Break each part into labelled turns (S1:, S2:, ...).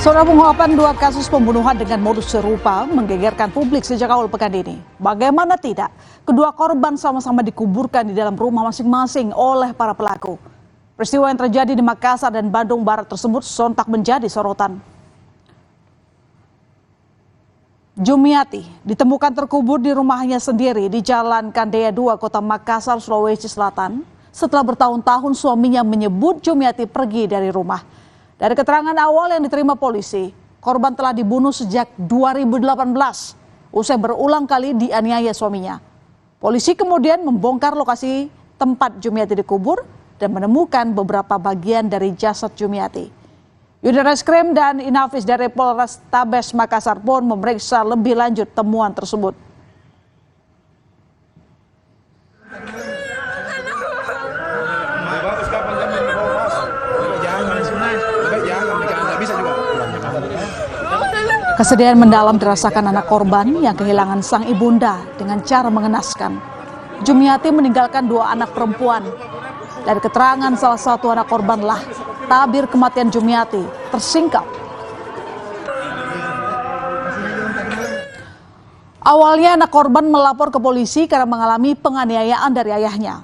S1: Saudara, pengungkapan dua kasus pembunuhan dengan modus serupa menggegerkan publik sejak awal pekan ini. Bagaimana tidak, kedua korban sama-sama dikuburkan di dalam rumah masing-masing oleh para pelaku. Peristiwa yang terjadi di Makassar dan Bandung Barat tersebut sontak menjadi sorotan. Jumiati ditemukan terkubur di rumahnya sendiri di Jalan Kandea 2, Kota Makassar, Sulawesi Selatan. Setelah bertahun-tahun suaminya menyebut Jumiati pergi dari rumah. Dari keterangan awal yang diterima polisi, korban telah dibunuh sejak 2018, usai berulang kali dianiaya suaminya. Polisi kemudian membongkar lokasi tempat Jumiati dikubur dan menemukan beberapa bagian dari jasad Jumiati. Unit Reskrim dan Inafis dari Polrestabes Makassar pun memeriksa lebih lanjut temuan tersebut. Kesedihan mendalam dirasakan anak korban yang kehilangan sang ibunda dengan cara mengenaskan. Jumiati meninggalkan dua anak perempuan. Dari keterangan salah satu anak korbanlah tabir kematian Jumiati tersingkap. Awalnya anak korban melapor ke polisi karena mengalami penganiayaan dari ayahnya.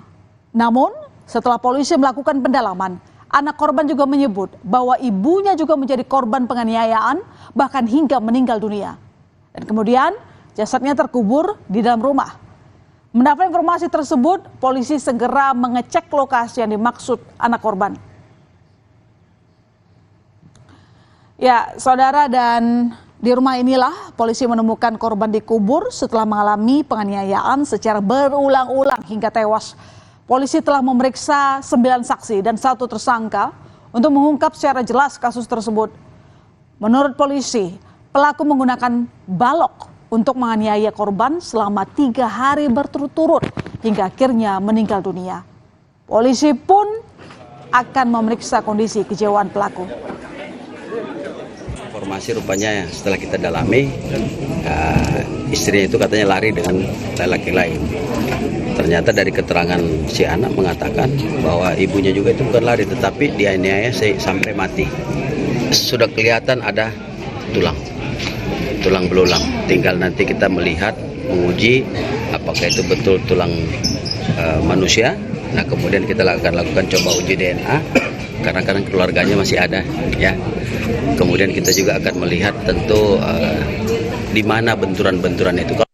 S1: Namun setelah polisi melakukan pendalaman, anak korban juga menyebut bahwa ibunya juga menjadi korban penganiayaan, bahkan hingga meninggal dunia. Dan kemudian jasadnya terkubur di dalam rumah. Mendapat informasi tersebut, polisi segera mengecek lokasi yang dimaksud anak korban. Ya, saudara, dan di rumah inilah polisi menemukan korban dikubur setelah mengalami penganiayaan secara berulang-ulang hingga tewas. Polisi telah memeriksa 9 saksi dan 1 tersangka untuk mengungkap secara jelas kasus tersebut. Menurut polisi, pelaku menggunakan balok untuk menganiaya korban selama 3 hari berturut-turut hingga akhirnya meninggal dunia. Polisi pun akan memeriksa kondisi kejiwaan pelaku.
S2: Informasi rupanya setelah kita dalami, istrinya itu katanya lari dengan laki lain. Ternyata dari keterangan si anak mengatakan bahwa ibunya juga itu bukan lari, tetapi dianiaya sampai mati. Sudah kelihatan ada tulang belulang. Tinggal nanti kita melihat, menguji apakah itu betul tulang manusia. Nah, kemudian kita akan lakukan coba uji DNA karena keluarganya masih ada, ya. Kemudian kita juga akan melihat tentu di mana benturan-benturan itu.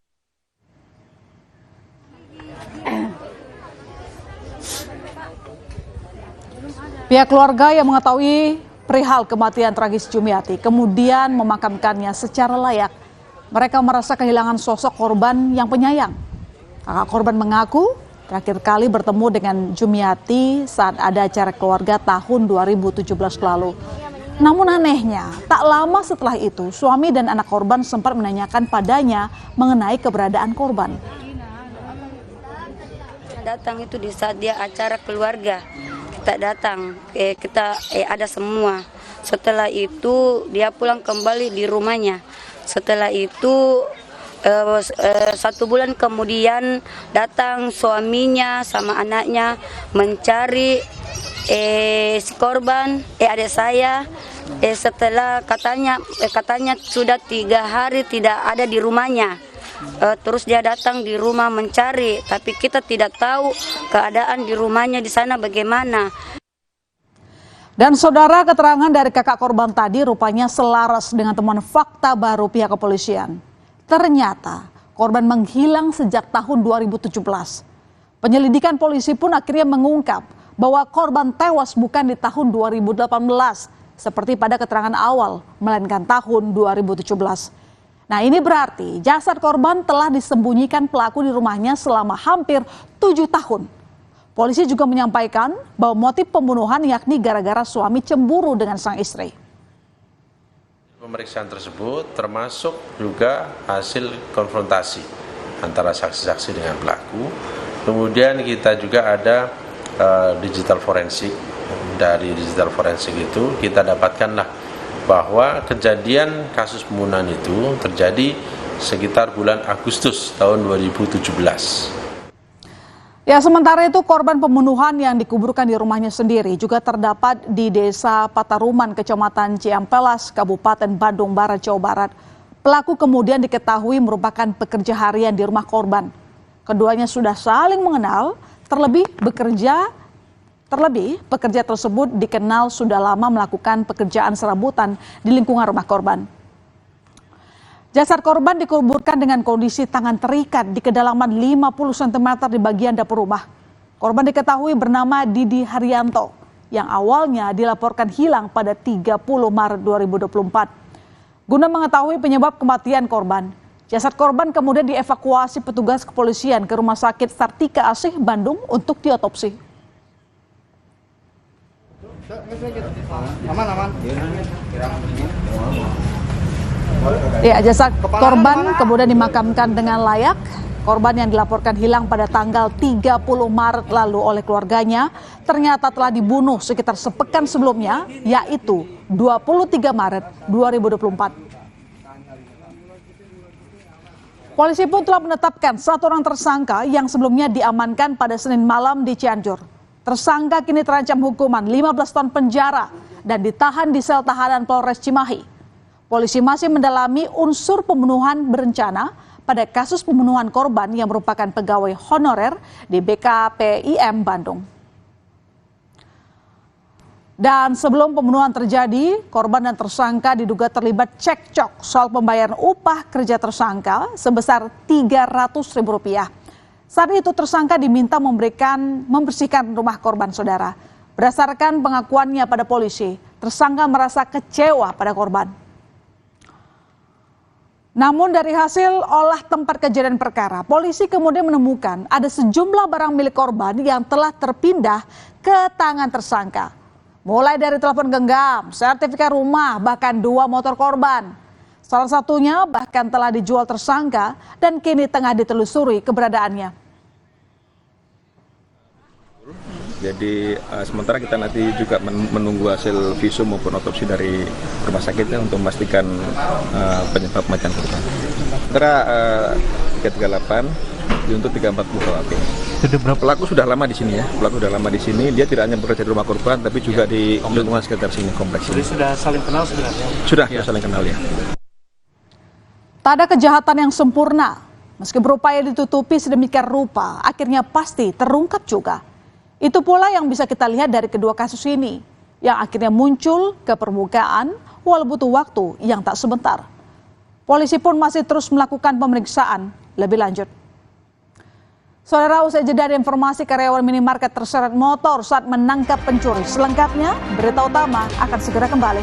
S1: Pihak keluarga yang mengetahui perihal kematian tragis Jumiati kemudian memakamkannya secara layak. Mereka merasa kehilangan sosok korban yang penyayang. Kakak korban mengaku terakhir kali bertemu dengan Jumiati saat ada acara keluarga tahun 2017 lalu. Namun anehnya, tak lama setelah itu suami dan anak korban sempat menanyakan padanya mengenai keberadaan korban.
S3: Datang itu di saat dia acara keluarga. Kita datang, kita ada semua. Setelah itu dia pulang kembali di rumahnya. Setelah itu 1 bulan kemudian datang suaminya sama anaknya mencari si korban, adik saya. Setelah katanya sudah 3 hari tidak ada di rumahnya. Terus dia datang di rumah mencari, tapi kita tidak tahu keadaan di rumahnya di sana bagaimana.
S1: Dan saudara, keterangan dari kakak korban tadi rupanya selaras dengan temuan fakta baru pihak kepolisian. Ternyata korban menghilang sejak tahun 2017. Penyelidikan polisi pun akhirnya mengungkap bahwa korban tewas bukan di tahun 2018 seperti pada keterangan awal, melainkan tahun 2017. Nah, ini berarti jasad korban telah disembunyikan pelaku di rumahnya selama hampir 7 tahun. Polisi juga menyampaikan bahwa motif pembunuhan yakni gara-gara suami cemburu dengan sang istri.
S4: Pemeriksaan tersebut termasuk juga hasil konfrontasi antara saksi-saksi dengan pelaku. Kemudian kita juga ada digital forensik. Dari digital forensik itu kita dapatkanlah bahwa kejadian kasus pembunuhan itu terjadi sekitar bulan Agustus tahun 2017.
S1: Ya, sementara itu korban pembunuhan yang dikuburkan di rumahnya sendiri juga terdapat di Desa Pataruman, Kecamatan Ciampelas, Kabupaten Bandung Barat, Jawa Barat. Pelaku kemudian diketahui merupakan pekerja harian di rumah korban. Keduanya sudah saling mengenal, terlebih pekerja tersebut dikenal sudah lama melakukan pekerjaan serabutan di lingkungan rumah korban. Jasad korban dikuburkan dengan kondisi tangan terikat di kedalaman 50 cm di bagian dapur rumah. Korban diketahui bernama Didi Haryanto yang awalnya dilaporkan hilang pada 30 Maret 2024. Guna mengetahui penyebab kematian korban, jasad korban kemudian dievakuasi petugas kepolisian ke Rumah Sakit Sartika Asih, Bandung untuk diotopsi. Ya, jasad korban kemudian dimakamkan dengan layak. Korban yang dilaporkan hilang pada tanggal 30 Maret lalu oleh keluarganya ternyata telah dibunuh sekitar sepekan sebelumnya, yaitu 23 Maret 2024. Polisi pun telah menetapkan 1 orang tersangka yang sebelumnya diamankan pada Senin malam di Cianjur. Tersangka kini terancam hukuman 15 tahun penjara dan ditahan di sel tahanan Polres Cimahi. Polisi masih mendalami unsur pembunuhan berencana pada kasus pembunuhan korban yang merupakan pegawai honorer di BKPIM Bandung. Dan sebelum pembunuhan terjadi, korban dan tersangka diduga terlibat cekcok soal pembayaran upah kerja tersangka sebesar Rp300.000. Saat itu tersangka diminta membersihkan rumah korban saudara. Berdasarkan pengakuannya pada polisi, tersangka merasa kecewa pada korban. Namun dari hasil olah tempat kejadian perkara, polisi kemudian menemukan ada sejumlah barang milik korban yang telah terpindah ke tangan tersangka. Mulai dari telepon genggam, sertifikat rumah, bahkan 2 motor korban. Salah satunya bahkan telah dijual tersangka dan kini tengah ditelusuri keberadaannya.
S5: Jadi sementara kita nanti juga menunggu hasil visum maupun otopsi dari rumah sakitnya untuk memastikan penyebab kematian korban. Sementara 338 untuk 340 KUHP. Pelaku sudah lama di sini ya. Pelaku sudah lama di sini. Dia tidak hanya bekerja di rumah korban, tapi juga di lingkungan sekitar sini kompleks.
S6: Jadi sudah saling kenal sebenarnya?
S5: Sudah saling kenal ya.
S1: Tak ada kejahatan yang sempurna. Meski berupaya ditutupi sedemikian rupa, akhirnya pasti terungkap juga. Itu pula yang bisa kita lihat dari kedua kasus ini, yang akhirnya muncul ke permukaan walau butuh waktu yang tak sebentar. Polisi pun masih terus melakukan pemeriksaan lebih lanjut. Saudara, usai jeda ada informasi karyawan minimarket terseret motor saat menangkap pencuri. Selengkapnya, berita utama akan segera kembali.